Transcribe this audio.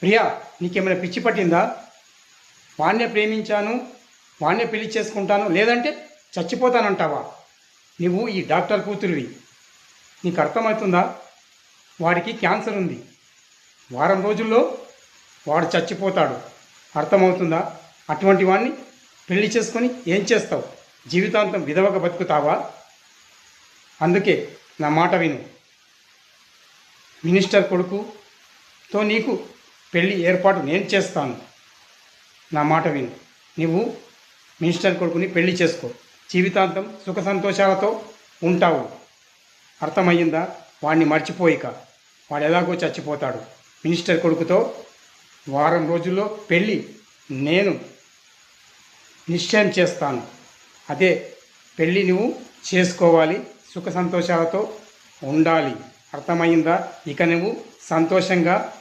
ప్రియా, నీకేమైనా పిచ్చి పట్టిందా? వాణ్ణే ప్రేమించాను, వాణ్ణే పెళ్లి చేసుకుంటాను, లేదంటే చచ్చిపోతానంటావా? నువ్వు ఈ డాక్టర్ కూతురివి. నీకు అర్థమవుతుందా? వాడికి క్యాన్సర్ ఉంది. వారం రోజుల్లో వాడు చచ్చిపోతాడు. అర్థమవుతుందా? అటువంటి వాడిని పెళ్లి చేసుకొని ఏం చేస్తావు? జీవితాంతం విధవగా బతుకుతావా? అందుకే నా మాట విను. మినిస్టర్ కొడుకుతో నీకు పెళ్లి ఏర్పాటు నేను చేస్తాను. నా మాట విను. నువ్వు మినిస్టర్ కొడుకుని పెళ్లి చేసుకో. జీవితాంతం సుఖ సంతోషాలతో ఉంటావు. అర్థమయ్యిందా? వాడిని మర్చిపోయిక. వాడు ఎలాగో చచ్చిపోతాడు. మినిస్టర్ కొడుకుతో వారం రోజుల్లో పెళ్ళి నేను నిశ్చయం చేస్తాను. అదే పెళ్ళి నువ్వు చేసుకోవాలి, సుఖ సంతోషాలతో ఉండాలి. అర్థమయ్యిందా? ఇక నువ్వు సంతోషంగా